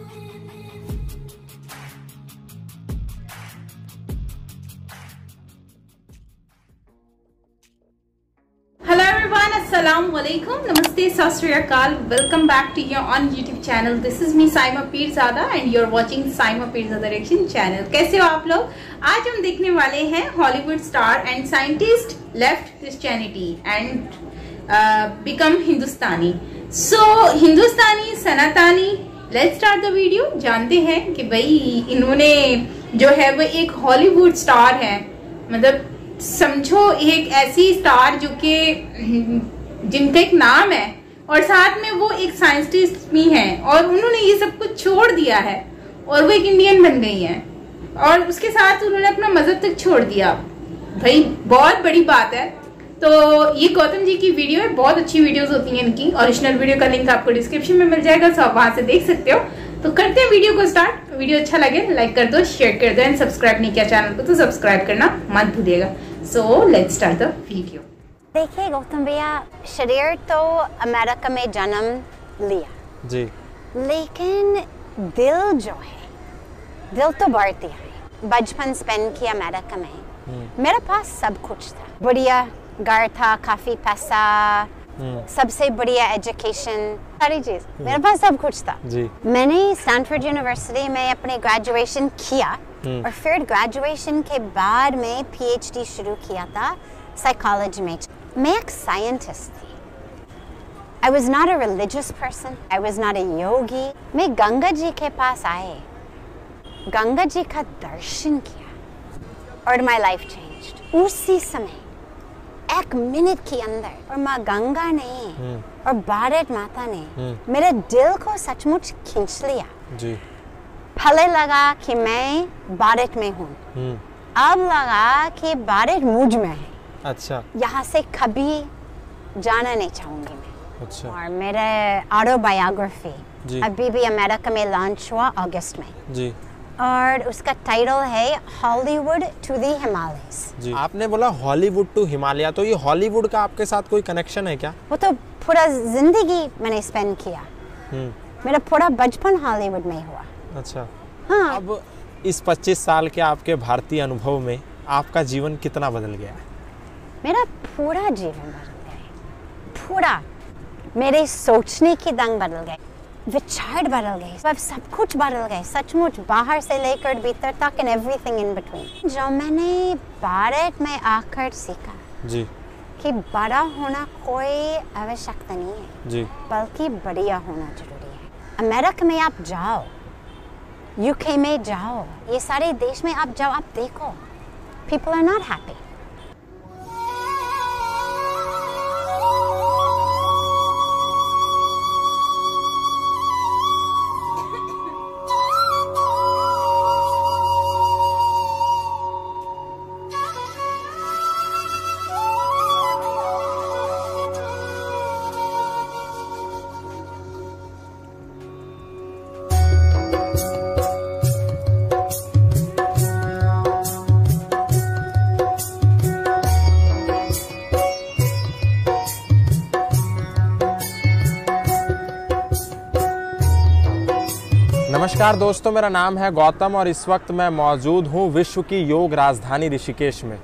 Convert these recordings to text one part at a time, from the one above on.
Hello everyone, Assalamu alaikum, Namaste, Sat Shri Akal. Welcome back to your on YouTube channel. This is me Saima Pirzada and you're watching Saima Pirzada Reaction channel. कैसे हो आप लोग? आज हम देखने वाले हैं Hollywood star and scientist left Christianity and become Hindustani. So Hindustani Sanatani. Let's start the video. जानते हैं कि भाई इन्होंने जो है वो एक हॉलीवुड स्टार है, मतलब समझो एक ऐसी स्टार जो कि जिनका एक नाम है और साथ में वो एक साइंटिस्ट भी हैं और उन्होंने ये सब कुछ छोड़ दिया है और वो एक इंडियन बन गई हैं और उसके साथ उन्होंने अपना मजहब तक छोड़ दिया. भाई बहुत बड़ी बात है. तो ये गौतम जी की वीडियो है, बहुत अच्छी वीडियोस होती हैं इनकी. ओरिजिनल वीडियो का लिंक आपको डिस्क्रिप्शन में मिल जाएगा, तो आप वहां से देख सकते हो. तो करते हैं वीडियो को स्टार्ट. वीडियो अच्छा लगे लाइक कर दो, शेयर कर दो एंड सब्सक्राइब नहीं किया चैनल को तो सब्सक्राइब करना मत भूलिएगा. So let's start the video. देखिए गौतम भैया, शरीर तो अमेरिका में जन्म लिया जी, लेकिन दिल जो है, दिल तो भारतीय है. बचपन स्पेंड किया अमेरिका में. मेरे पास सब कुछ था, बढ़िया घर था, काफी पैसा, सबसे बढ़िया एजुकेशन, सारी चीज मेरे पास सब कुछ था जी. मैंने स्टैनफोर्ड यूनिवर्सिटी में अपने ग्रेजुएशन किया और फिर ग्रेजुएशन के बाद में पीएचडी शुरू किया था साइकोलॉजी में. मैं एक साइंटिस्ट थी. I was not a religious person. I was not a yogi. मैं गंगा जी के पास आए, गंगा जी का दर्शन किया और my life changed. उसी समय एक मिनट के अंदर, और माँ गंगा ने और भारत माता ने मेरे दिल को सचमुच खींच लिया जी. पहले लगा कि मैं भारत में हूँ, अब लगा कि भारत मुझ में है. अच्छा. यहाँ से कभी जाना नहीं चाहूंगी मैं. अच्छा. और मेरे ऑटोबायोग्राफी अभी भी अमेरिका में लॉन्च हुआ अगस्त में जी, और उसका टाइटल है हॉलीवुड टू द हिमालयस. आपने बोला हॉलीवुड टू हिमालय, तो ये हॉलीवुड का आपके साथ कोई कनेक्शन है क्या? वो तो पूरा जिंदगी मैंने स्पेंड किया. मेरा पूरा बचपन हॉलीवुड में हुआ. अच्छा. हाँ. अब इस 25 साल के आपके भारतीय अनुभव में आपका जीवन कितना बदल गया है? मेरा पूरा जीवन बदल गया, पूरा. मेरे सोचने की ढंग बदल गए, विचार बदल गए, सब कुछ बदल गए सचमुच, बाहर से लेकर भीतर तक एंड एवरीथिंग इन बिटवीन. जो मैंने भारत में आकर सीखा जी कि बड़ा होना कोई आवश्यकता नहीं है जी, बल्कि बढ़िया होना जरूरी है. अमेरिका में आप जाओ, यूके में जाओ, ये सारे देश में आप जाओ, आप देखो पीपल आर नॉट हैप्पी. नमस्कार दोस्तों, मेरा नाम है गौतम और इस वक्त मैं मौजूद हूँ विश्व की योग राजधानी ऋषिकेश में.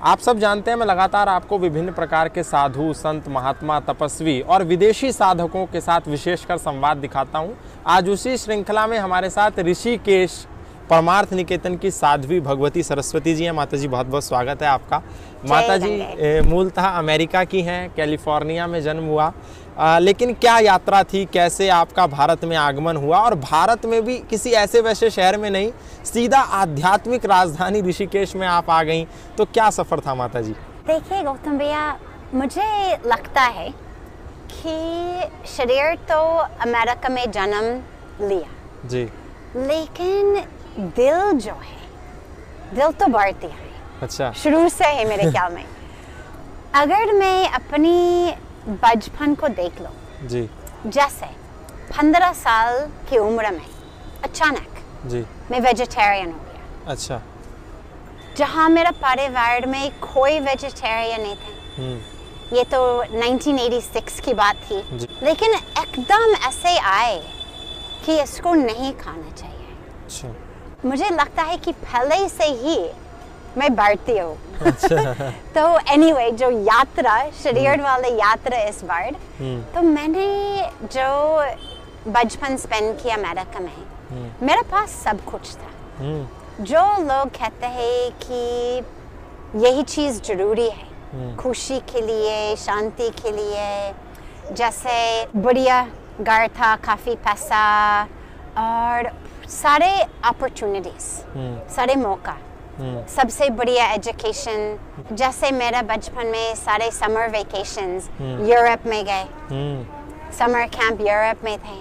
आप सब जानते हैं मैं लगातार आपको विभिन्न प्रकार के साधु, संत, महात्मा, तपस्वी और विदेशी साधकों के साथ विशेषकर संवाद दिखाता हूँ. आज उसी श्रृंखला में हमारे साथ ऋषिकेश परमार्थ निकेतन की साध्वी भगवती सरस्वती जी हैं. माता जी बहुत बहुत स्वागत है आपका. माता जी मूलतः अमेरिका की हैं, कैलिफोर्निया में जन्म हुआ, लेकिन क्या यात्रा थी, कैसे आपका भारत में आगमन हुआ, और भारत में भी किसी ऐसे वैसे शहर में नहीं, सीधा आध्यात्मिक राजधानी ऋषिकेश में आप आ गईं, तो क्या सफ़र था माता जी? देखिए गौतम भैया, मुझे लगता है कि शरीर तो अमेरिका में जन्म लिया जी, लेकिन दिल जो है, दिल तो भारतीय है. अच्छा. शुरू से है मेरे ख्याल में. अगर मैं अपनी बचपन को देख लो जी, जैसे 15 साल की उम्र में अचानक जी मैं वेजिटेरियन हो गया. अच्छा. जहाँ मेरा परिवार में कोई वेजिटेरियन नहीं थे. ये तो 1986 की बात थी, लेकिन एकदम ऐसे आए कि इसको नहीं खाना चाहिए। अच्छा। मुझे लगता है कि पहले से ही मैं भारतीय हूँ। अच्छा। तो anyway, जो यात्रा, शरीर वाले यात्रा इस बार, तो मैंने जो बचपन स्पेंड किया अमेरिका में, मेरे पास सब कुछ था। जो लोग कहते हैं कि यही चीज़ जरूरी है खुशी के लिए, शांति के लिए, जैसे बढ़िया घर था, काफ़ी पैसा और सारे अपॉर्चुनिटीज, सारे मौका, सबसे बढ़िया एजुकेशन। जैसे मेरा बचपन में सारे समर वेकेशंस यूरोप में गए, समर कैंप यूरोप में थे,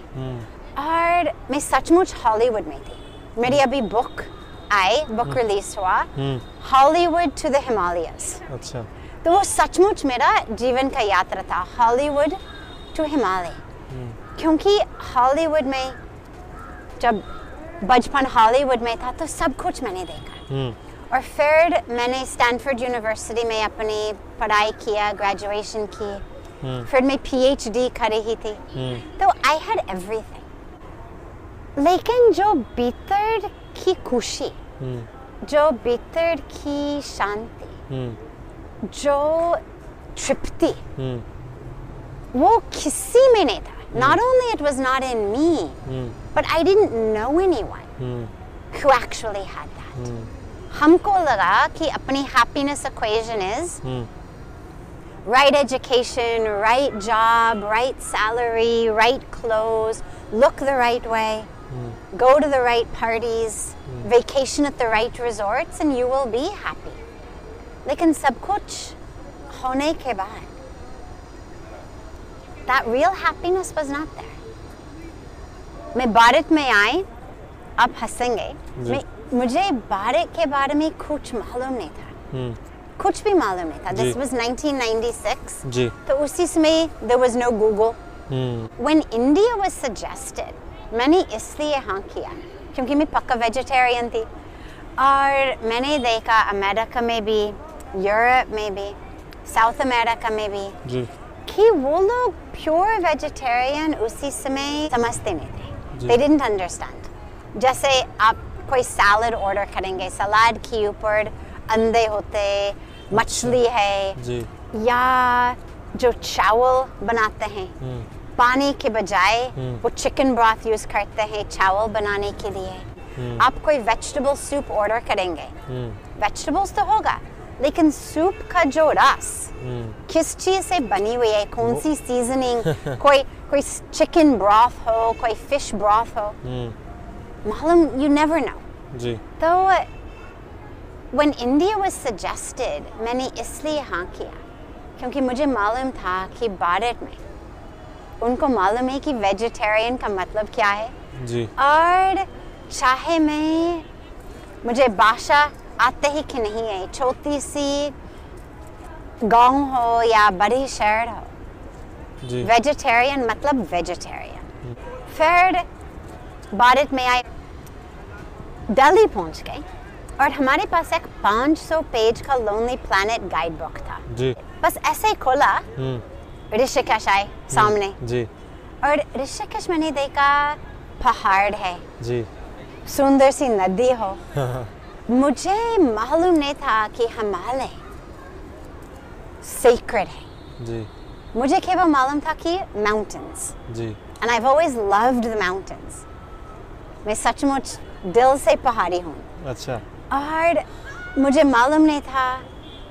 और मैं सचमुच हॉलीवुड में थी। मेरी अभी बुक आई, बुक रिलीज हुआ, हॉलीवुड टू द हिमालयस। अच्छा। तो वो सचमुच मेरा जीवन का यात्रा था, हॉलीवुड टू हिमालय। क्योंकि हॉलीवुड में, जब बचपन हॉलीवुड में था तो सब कुछ मैंने देखा। और फिर मैंने स्टैनफोर्ड यूनिवर्सिटी में अपनी पढ़ाई किया, ग्रेजुएशन की, फिर मैं PhD कर रही थी। तो आई हैड एवरीथिंग। लेकिन जो भीतर की खुशी, जो भीतर की शांति, जो तृप्ति, वो किसी में नहीं था। Not only it was not in me, but I didn't know anyone who actually had that. हमको लगा कि अपनी happiness equation is right education, right job, right salary, right clothes, look the right way, go to the right parties, vacation at the right resorts, and you will be happy. लेकिन सब कुछ होने के बाद that real happiness was not there. मैं भारत में आई, आप हंसेंगे, मुझे भारत के बारे में कुछ मालूम नहीं था, कुछ भी मालूम नहीं था। This was 1996. जी। तो उसी समय there was no Google. When India was suggested, मैंने इसलिए हाँ किया क्योंकि मैं पक्का वेजिटेरियन थी, और मैंने देखा अमेरिका में भी, यूरोप में भी, साउथ अमेरिका में भी, जी, कि वो लोग प्योर वेजिटेरियन उसी समय समझते नहीं थे। They didn't understand. जैसे आप कोई सैलड ऑर्डर करेंगे, सलाद के ऊपर अंडे होते, मछली है, जी, या जो चावल बनाते हैं पानी के बजाय वो चिकन ब्रॉथ यूज करते हैं चावल बनाने के लिए। आप कोई वेजिटेबल सूप ऑर्डर करेंगे, वेजिटेबल्स तो होगा, लेकिन सूप का जो रस किस चीज से बनी हुई है, कौन सी सीजनिंग, कोई चिकन ब्रॉथ हो, कोई फिश ब्रॉथ हो, मालूम, you never know. जी। तो when India was suggested, मैंने इसलिए हाँ किया क्योंकि मुझे मालूम था कि भारत में उनको मालूम है कि वेजिटेरियन का मतलब क्या है। जी। और चाहे मुझे भाषा आते ही कि नहीं है, छोटी सी गांव हो या बड़ी शहर हो, वेजिटेरियन मतलब वेजिटेरियन। फिर भारत में आए, दिल्ली पहुंच गए, और हमारे पास एक 500 पेज का लोनली प्लैनेट गाइड बुक था। जी। बस ऐसे ही खोला, ऋषिकेश आए सामने, जी, और ऋषिकेश मैंने देखा पहाड़ है, जी, सुंदर सी नदी हो। मुझे मालूम नहीं था कि हिमालय सेक्रेड है। जी। मुझे केवल मालूम था कि माउंटेन्स, जी, and I've always loved the mountains. मैं सचमुच दिल से पहाड़ी हूँ। अच्छा। और मुझे मालूम नहीं था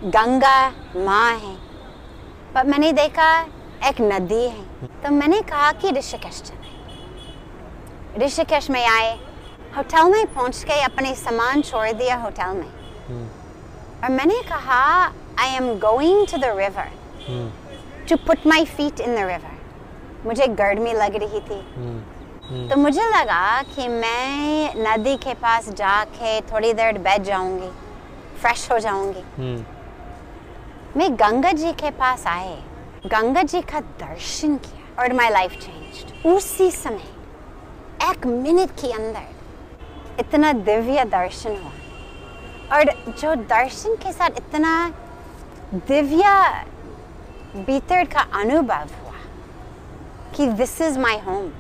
गंगा माँ है, पर मैंने देखा एक नदी है, तो मैंने कहा कि ऋषिकेश चले। ऋषिकेश में आए, होटल में पहुंच के अपने सामान छोड़ दिया होटल में, और मैंने कहा I am going to the river to put my feet in the river. मुझे गर्मी लग रही थी, तो मुझे लगा कि मैं नदी के पास जाके थोड़ी देर बैठ जाऊंगी, फ्रेश हो जाऊंगी। मैं गंगा जी के पास आए, गंगा जी का दर्शन किया, और माई लाइफ चेंज्ड। उसी समय 1 मिनट के अंदर इतना दिव्य दर्शन हुआ, और जो दर्शन के साथ इतना दिव्य भीतर का अनुभव हुआ कि दिस इज माई होम।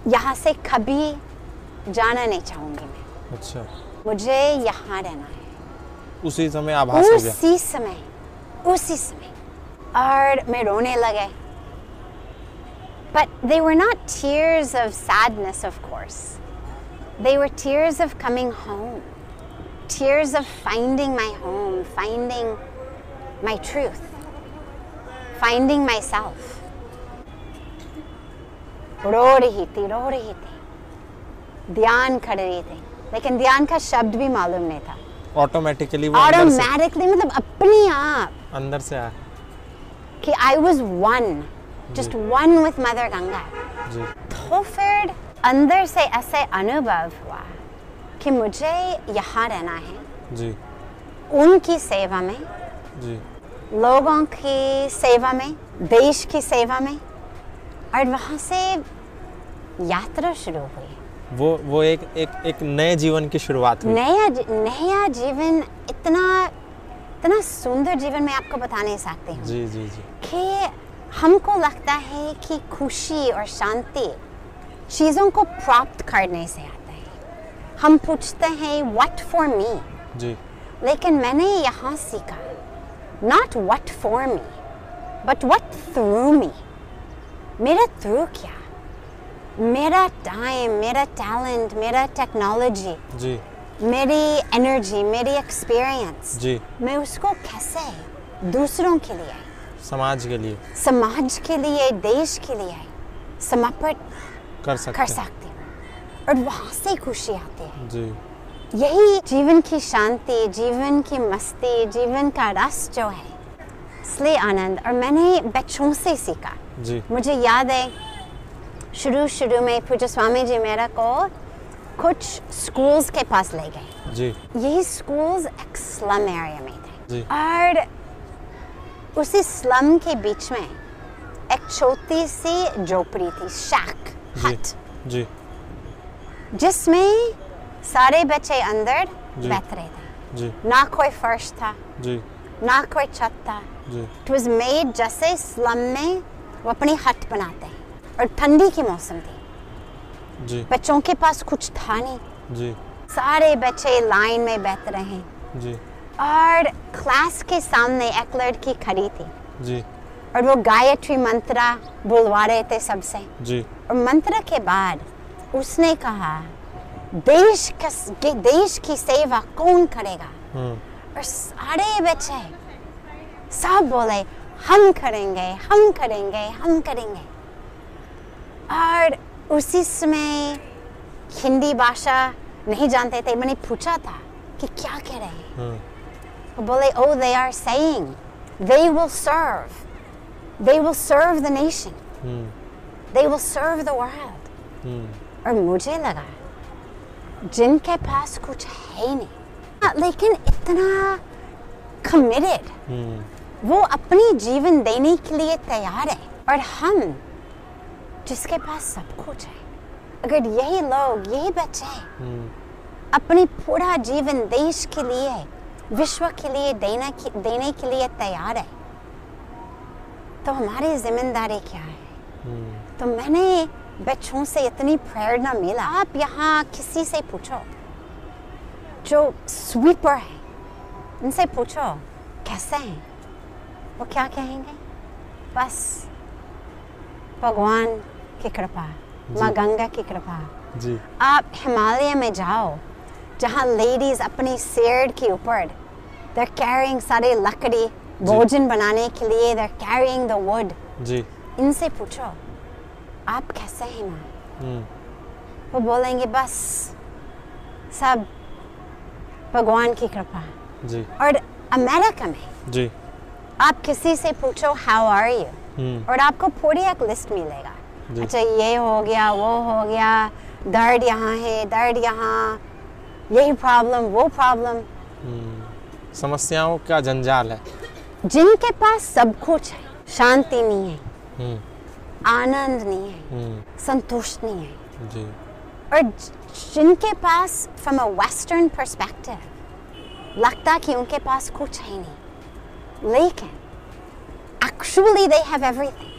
यहाँ से कभी जाना नहीं चाहूंगी मैं। अच्छा, मुझे यहाँ रहना है। उसी समय आभास हो गया? उसी समय और मैं रोने लगे। But they were not tears of sadness, of course. They were tears of coming home. Tears of finding my home, finding my truth, finding myself. रो रही थी, ध्यान कर रही थी, लेकिन ध्यान का शब्द भी मालूम नहीं था। ऑटोमेटिकली मतलब अपने आप अंदर से आया कि I was one, just one with Mother Ganga. जी। तो फिर अंदर से ऐसे अनुभव हुआ कि मुझे यहाँ रहना है जी, उनकी सेवा में जी, लोगों की सेवा में, देश की सेवा में, और वहाँ से यात्रा शुरू हुई। वो एक नए जीवन की शुरुआत हुई। नया जीवन, इतना सुंदर जीवन मैं आपको बता नहीं सकती हूँ। जी जी जी। कि हमको लगता है कि खुशी और शांति चीज़ों को प्राप्त करने से आता है। हम पूछते हैं what for me, जी, लेकिन मैंने यहाँ सीखा not what for me, but what through me। मेरा थ्रू क्या? मेरा टाइम, मेरा टैलेंट, मेरा टेक्नोलॉजी, जी, मेरी एनर्जी, मेरी एक्सपीरियंस, जी, मैं उसको कैसे दूसरों के लिए, समाज के लिए, देश के लिए समर्पित कर सकती हूँ, और वहाँ से खुशी आती है। जी। यही जीवन की शांति, जीवन की मस्ती, जीवन का रस जो है, इसलिए आनंद। और मैंने बच्चों से सीखा। जी। मुझे याद है शुरू में पूज्य स्वामी जी मेरा को कुछ स्कूल्स के पास ले गए। जी। यही स्कूल्स एक स्लम एरिया में थे। जी। और उसी स्लम के बीच में एक छोटी सी झोपड़ी थी, शैक, हट, जी, जिसमें सारे बच्चे अंदर बैठ रहे थे। जी। ना कोई फर्श था, जी, ना कोई छत था। जी। It was made जैसे स्लम में वो अपनी हट बनाते हैं, और ठंडी की मौसम थी। जी। बच्चों के पास कुछ था नहीं। जी। सारे बच्चे लाइन में बैठ रहे हैं। जी। और क्लास के सामने एक लड़की खड़ी थी। जी। और वो गायत्री मंत्र बुलवा रहे थे सबसे। जी। और मंत्र के बाद उसने कहा, देश की सेवा कौन करेगा? और सारे बच्चे सब बोले, हम करेंगे, हम करेंगे, हम करेंगे। और उसी समय हिंदी भाषा नहीं जानते थे। मैंने पूछा था कि क्या कह रहे हैं? वो बोले, oh, they are saying they will serve the nation, they will serve the world। और मुझे लगा जिनके पास कुछ है नहीं, लेकिन इतना committed, वो अपनी जीवन देने के लिए तैयार है। और हम जिसके पास सब कुछ है, अगर यही लोग, यही बच्चे अपनी पूरा जीवन देश के लिए, विश्व के लिए देने के लिए तैयार है, तो हमारी जिम्मेदारी क्या है? तो मैंने बच्चों से इतनी प्रेरणा मिला। आप यहाँ किसी से पूछो जो स्वीपर है, उनसे पूछो कैसे हैं, वो क्या कहेंगे? बस भगवान की कृपा, माँ गंगा की कृपा। जी। आप हिमालय में जाओ, जहाँ लेडीज अपनी सिर के ऊपर they're carrying सारे लकड़ी भोजन बनाने के लिए, they're carrying the wood। जी। इनसे पूछो आप कैसे हैं माँ? वो बोलेंगे बस सब भगवान की कृपा। जी। और अमेरिका में जी, आप किसी से पूछो हाउ आर यू, और आपको पूरी एक लिस्ट मिलेगा। अच्छा, ये हो गया, वो हो गया, दर्द यहाँ है, दर्द यहाँ, यही प्रॉब्लम, वो प्रॉब्लम। समस्याओं का जंजाल है। जिनके पास सब कुछ है, शांति नहीं है, आनंद नहीं है, संतुष्ट नहीं है। जी। और जिनके पास फ्रॉम अ वेस्टर्न पर्सपेक्टिव लगता कि उनके पास कुछ है नहीं, लेकिन actually they have everything.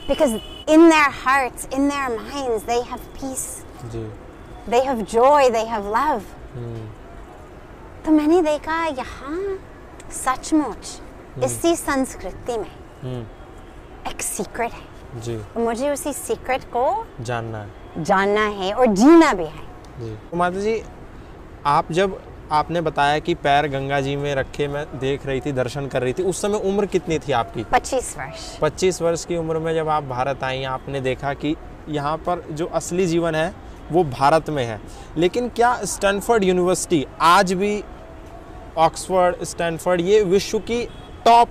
Because in their hearts, in their minds, they have peace. जी. They have joy, they have love. तो मैंने देखा यहाँ सचमुच इसी संस्कृति में एक सीक्रेट है जी. मुझे उसी सीक्रेट को जानना है और जीना भी है जी. माता जी, आप जब आपने बताया कि पैर गंगा जी में रखे मैं देख रही थी, दर्शन कर रही थी, उस समय उम्र कितनी थी आपकी? 25 वर्ष. 25 वर्ष की उम्र में जब आप भारत आई, आपने देखा कि यहाँ पर जो असली जीवन है वो भारत में है. लेकिन क्या स्टैनफोर्ड यूनिवर्सिटी आज भी, ऑक्सफोर्ड, स्टैनफोर्ड, ये विश्व की टॉप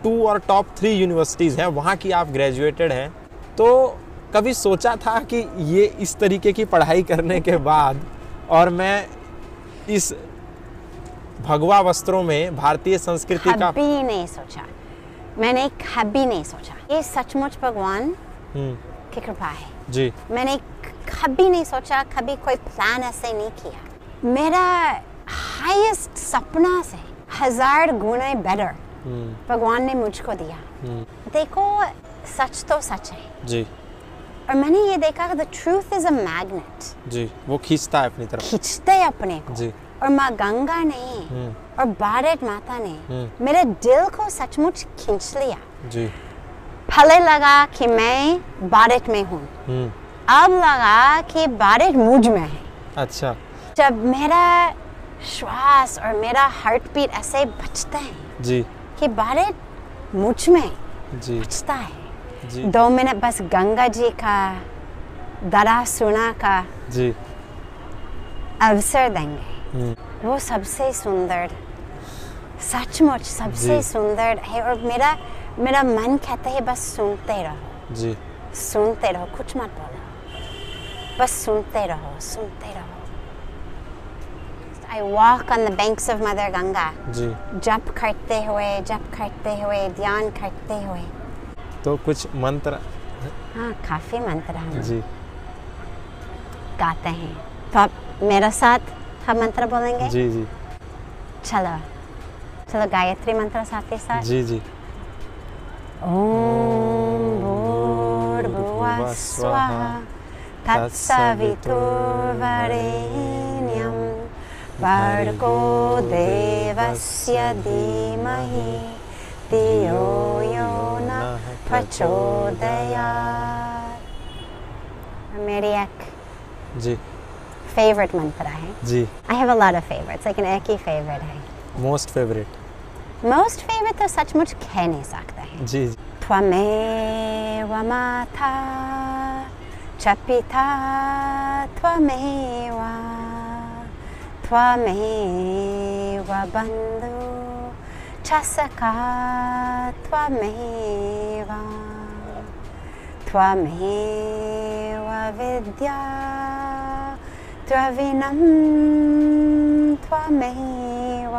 2 और टॉप 3 यूनिवर्सिटीज़ हैं, वहाँ की आप ग्रेजुएटेड हैं, तो कभी सोचा था कि ये इस तरीके की पढ़ाई करने के बाद और मैं इस भगवा वस्त्रों में भारतीय संस्कृति का? कभी नहीं सोचा, मैंने कभी नहीं सोचा. ये सचमुच भगवान की कृपा है जी. मैंने कभी नहीं सोचा, कभी कोई प्लान ऐसे नहीं किया. मेरा हाईएस्ट सपना से 1000 गुना बेटर भगवान ने मुझको दिया. देखो, सच तो सच है जी. और मैंने ये देखा कि the truth is a magnet. जी, वो खींचता है अपनी तरफ. खींचते हैं अपने को जी. और माँ गंगा ने और भारत माता ने मेरे दिल को सचमुच खींच लिया जी. पहले लगा कि मैं भारत में हूँ, अब लगा कि भारत मुझ में है. अच्छा. जब मेरा श्वास और मेरा हार्ट बीट ऐसे बचते हैं जी कि भारत मुझ में जी बचता है जी. 2 मिनट बस गंगा जी का दरा सुना का जी अवसर देंगे. वो सबसे सुंदर, सचमुच सबसे सुंदर है. और मेरा मन कहता है बस सुनते रहो जी. सुनते रहो, कुछ मत बोलो, बस सुनते रहो सुनते रहो. I walk on the banks of Mother Ganga. जी. जप करते हुए ध्यान करते हुए. तो कुछ मंत्र? हाँ, काफी मंत्र हम जी गाते हैं. तो आप मेरे साथ हम मंत्र बोलेंगे? जी जी. चलो गायत्री मंत्र साथ ही साथ. जी जी. ओम भूर्भुवः स्वः तत्सवितुर्वरेण्यं भर्गो देवस्य धीमहि धियो यो नः प्रचोदयात्. मेरी एक जी फेवरेट मंत्र है जी. I have a lot of favorites, लेकिन एक ही फेवरेट है. Most favourite? मोस्ट फेवरेट तो सचमुच कह नहीं सकते हैं. जी. त्वमेव माता च पिता त्वमेव त्वमेव बन्धु च सखा त्वमेव त्वमेव विद्या द्रविणं त्वमेव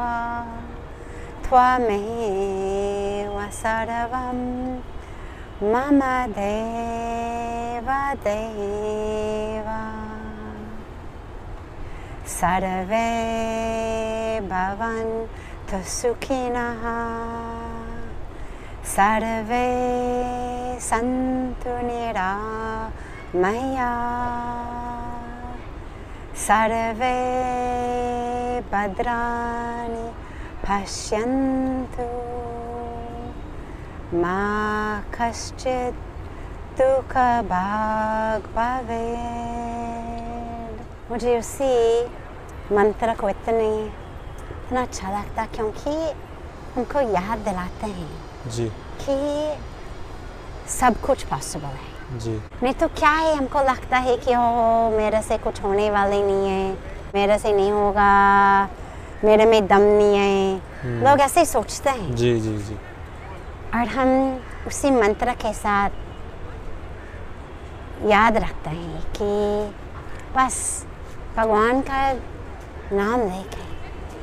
त्वमेव सर्वं मम देव देव. सर्वे भवन्तु सुखिनः सर्वे सन्तु निरामया सर्वे भद्राणि पश्यन्तु मा कश्चित् दुःखभाग् भवेत्. मुझे उसी मंत्र को इतना अच्छा लगता क्योंकि हमको याद दिलाते हैं जी कि सब कुछ पॉसिबल है. जी. नहीं तो क्या है, हमको लगता है कि ओ मेरे से कुछ होने वाले नहीं है, मेरे से नहीं होगा, मेरे में दम नहीं है. लोग ऐसे सोचते हैं. जी जी जी. और हम उसी मंत्र के साथ याद रखते हैं कि बस भगवान का नाम लेके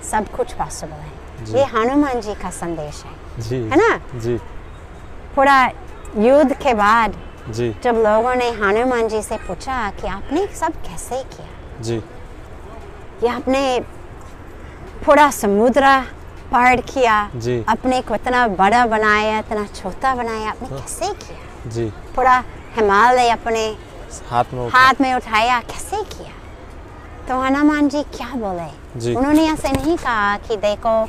सब कुछ पॉसिबल है. ये हनुमान जी का संदेश है जी. है ना जी. पूरा युद्ध के बाद जी जब लोगों ने हनुमान जी से पूछा कि आपने सब कैसे किया जी. ये आपने पूरा समुद्र पार किया जी. अपने को इतना बड़ा बनाया, इतना छोटा बनाया, आपने कैसे किया? जी। पूरा हिमालय अपने हाथ में उठाया। कैसे किया? तो हनुमान जी क्या बोले? जी। उन्होंने ऐसे नहीं कहा कि देखो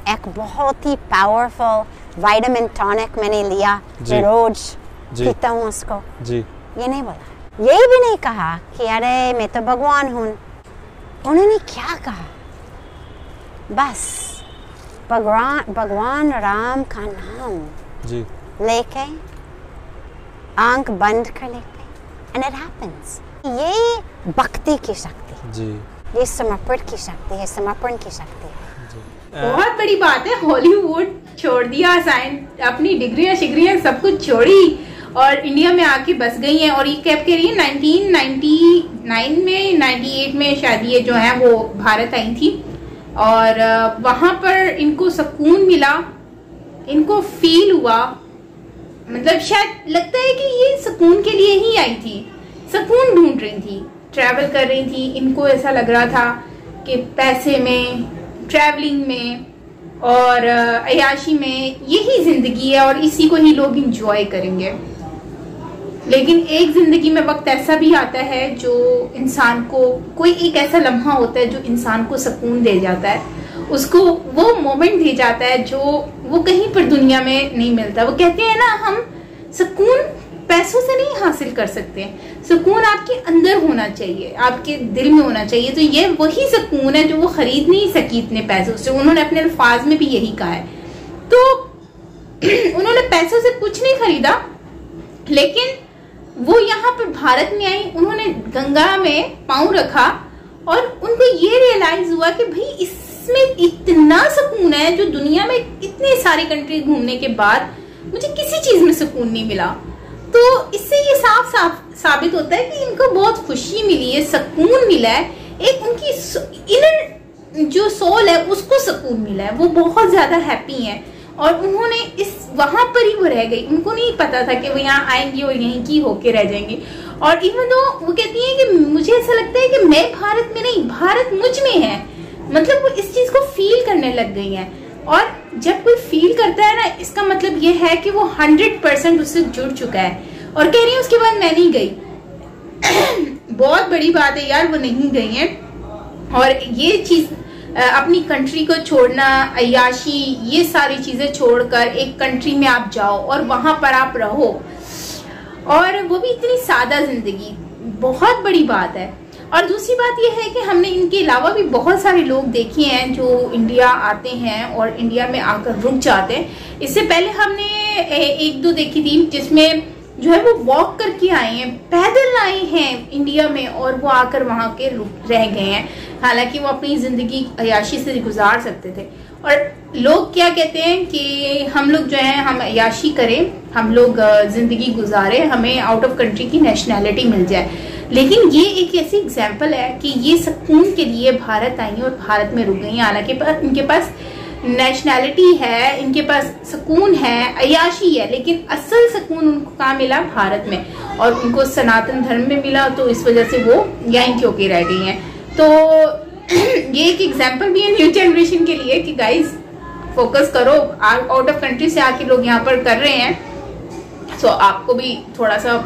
एक बहुत ही पावरफुल विटामिन टॉनिक मैंने लिया, रोज पीता हूँ उसको। जी। ये नहीं बोला। ये भी नहीं कहा कि अरे मैं तो भगवान हूँ। उन्होंने क्या कहा? बस भगवान राम का नाम जी लेके आंख बंद कर लेते and it happens। ये भक्ति की शक्ति जी, ये समर्पण की शक्ति है, समर्पण की शक्ति है। बहुत बड़ी बात है। हॉलीवुड छोड़ दिया, अपनी डिग्रियां शिग्रियां सब कुछ छोड़ी और इंडिया में आके बस गई हैं। और ये कैब कह रही है 1999 में 98 में शायद ये जो है वो भारत आई थी और वहां पर इनको सुकून मिला, इनको फील हुआ। मतलब शायद लगता है कि ये सुकून के लिए ही आई थी, सुकून ढूंढ रही थी, ट्रैवल कर रही थी। इनको ऐसा लग रहा था कि पैसे में, ट्रैवलिंग में और अयाशी में यही जिंदगी है और इसी को ही लोग इंजॉय करेंगे। लेकिन एक जिंदगी में वक्त ऐसा भी आता है जो इंसान को, कोई एक ऐसा लम्हा होता है जो इंसान को सुकून दे जाता है, उसको वो मोमेंट दे जाता है जो वो कहीं पर दुनिया में नहीं मिलता। वो कहते हैं ना, हम सुकून पैसों से नहीं हासिल कर सकते, सुकून आपके अंदर होना चाहिए, आपके दिल में होना चाहिए। तो ये वही सुकून है जो वो खरीद नहीं सकी इतने पैसों से। उन्होंने अपने अल्फाज में भी यही कहा है। तो उन्होंने पैसों से कुछ नहीं खरीदा, लेकिन वो यहाँ पर भारत में आई, उन्होंने गंगा में पांव रखा और उनको ये रियलाइज हुआ कि भाई इसमें इतना सुकून है जो दुनिया में इतने सारी कंट्री घूमने के बाद मुझे किसी चीज में सुकून नहीं मिला। तो इससे ये साफ साबित होता है कि इनको बहुत खुशी मिली है, सुकून मिला है, एक उनकी इनर जो सोल है उसको सुकून मिला है, वो बहुत ज्यादा हैप्पी हैं। और उन्होंने इस वहां पर ही वो रह गई, उनको नहीं पता था कि वो यहाँ आएंगी और यहीं की होके रह जाएंगी। और इवन दो वो कहती हैं कि मुझे ऐसा लगता है कि मैं भारत में नहीं, भारत मुझ में है। मतलब वो इस चीज को फील करने लग गई हैं। और जब कोई फील करता है ना, इसका मतलब ये है कि वो 100% उससे जुड़ चुका है। और कह रही है उसके बाद मैं नहीं गई। बहुत बड़ी बात है यार, वो नहीं गई है। और ये चीज अपनी कंट्री को छोड़ना, अय्याशी, ये सारी चीजें छोड़कर एक कंट्री में आप जाओ और वहां पर आप रहो, और वो भी इतनी सादा जिंदगी, बहुत बड़ी बात है। और दूसरी बात यह है कि हमने इनके अलावा भी बहुत सारे लोग देखे हैं जो इंडिया आते हैं और इंडिया में आकर रुक जाते हैं। इससे पहले हमने एक दो देखी थी जिसमें जो है वो वॉक करके आए हैं, पैदल आए हैं इंडिया में और वो आकर वहां के रह गए हैं। हालांकि वो अपनी जिंदगी अय्याशी से गुजार सकते थे। और लोग क्या कहते हैं कि हम लोग जो है हम अय्याशी करें, हम लोग जिंदगी गुजारे, हमें आउट ऑफ कंट्री की नेशनैलिटी मिल जाए। लेकिन ये एक ऐसी एग्जाम्पल है कि ये सुकून के लिए भारत आई और भारत में रुक गई। हालांकि इनके पास नेशनैलिटी है, इनके पास सुकून है, अय्याशी है, लेकिन असल सुकून उनको कहाँ मिला? भारत में। और उनको सनातन धर्म में मिला, तो इस वजह से वो यहीं क्योंकि रह गई हैं। तो ये एक एग्जाम्पल भी है न्यू जनरेशन के लिए कि गाइस फोकस करो, आउट ऑफ कंट्री से आके लोग यहाँ पर कर रहे हैं, सो आपको भी थोड़ा सा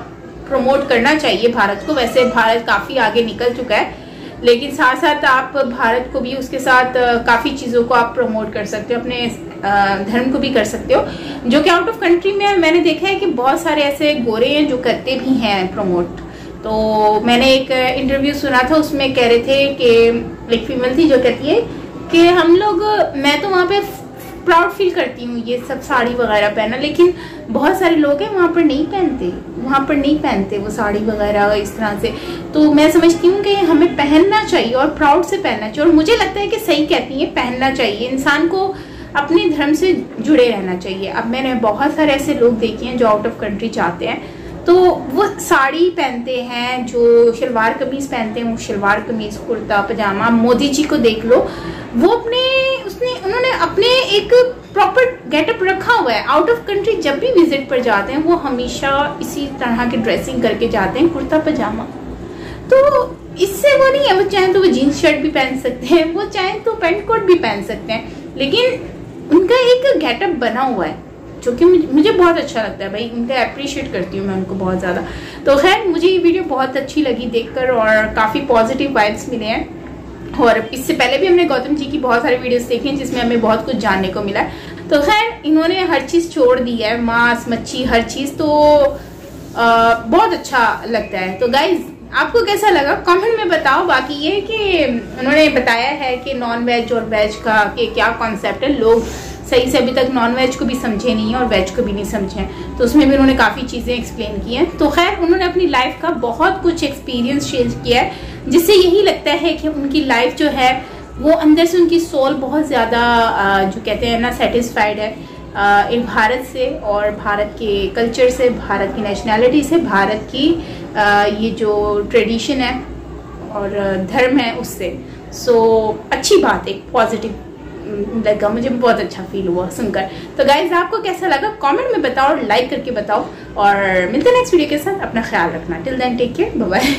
प्रमोट करना चाहिए भारत को। वैसे भारत काफी आगे निकल चुका है, लेकिन साथ साथ आप भारत को भी, उसके साथ काफी चीजों को आप प्रमोट कर सकते हो, अपने धर्म को भी कर सकते हो, जो कि आउट ऑफ कंट्री में मैंने देखा है कि बहुत सारे ऐसे गोरे हैं जो करते भी हैं प्रमोट। तो मैंने एक इंटरव्यू सुना था, उसमें कह रहे थे कि एक फीमेल थी जो कहती है कि हम लोग, मैं तो वहाँ पे प्राउड फील करती हूँ ये सब साड़ी वगैरह पहना, लेकिन बहुत सारे लोग हैं वहाँ पर नहीं पहनते, वो साड़ी वगैरह इस तरह से। तो मैं समझती हूँ कि हमें पहनना चाहिए और प्राउड से पहनना चाहिए। और मुझे लगता है कि सही कहती है, पहनना चाहिए, इंसान को अपने धर्म से जुड़े रहना चाहिए। अब मैंने बहुत सारे ऐसे लोग देखे हैं जो आउट ऑफ कंट्री जाते हैं, तो वो साड़ी पहनते हैं, जो शलवार कमीज पहनते हैं वो शलवार कमीज, कुर्ता पजामा। मोदी जी को देख लो, वो उन्होंने अपने एक प्रॉपर गेटअप रखा हुआ है। आउट ऑफ कंट्री जब भी विजिट पर जाते हैं वो हमेशा इसी तरह की ड्रेसिंग करके जाते हैं, कुर्ता पजामा। तो इससे वो नहीं है, वो चाहे तो वो जीन्स शर्ट भी पहन सकते हैं, वो चाहे तो पैंट कोट भी पहन सकते हैं, लेकिन उनका एक गेटअप बना हुआ है। जो कि मुझे बहुत अच्छा लगता है भाई, उनका अप्रिशिएट करती हूँ मैं उनको बहुत ज़्यादा। तो खैर मुझे ये वीडियो बहुत अच्छी लगी देखकर और काफ़ी पॉजिटिव वाइब्स मिले हैं। और इससे पहले भी हमने गौतम जी की बहुत सारी वीडियोस देखी हैं जिसमें हमें बहुत कुछ जानने को मिला है। तो खैर इन्होंने हर चीज़ छोड़ दी है, मांस मच्छी हर चीज़, तो बहुत अच्छा लगता है। तो गाइज आपको कैसा लगा कमेंट में बताओ। बाकी ये कि उन्होंने बताया है कि नॉन वेज और वेज का कि क्या कॉन्सेप्ट है, लोग सही से अभी तक नॉन वेज को भी समझे नहीं है और वेज को भी नहीं समझे हैं, तो उसमें भी उन्होंने काफ़ी चीज़ें एक्सप्लेन की हैं। तो खैर उन्होंने अपनी लाइफ का बहुत कुछ एक्सपीरियंस शेयर किया है, जिससे यही लगता है कि उनकी लाइफ जो है वो अंदर से उनकी सोल बहुत ज़्यादा जो कहते हैं ना सेटिस्फाइड है इन भारत से और भारत के कल्चर से, भारत की नेशनैलिटी से, भारत की ये जो ट्रेडिशन है और धर्म है उससे। सो अच्छी बात है, पॉजिटिव लगा, मुझे बहुत अच्छा फील हुआ सुनकर। तो गाइज आपको कैसा लगा कमेंट में बताओ और लाइक करके बताओ, और मिलते हैं नेक्स्ट वीडियो के साथ। अपना ख्याल रखना, till then take care, bye bye.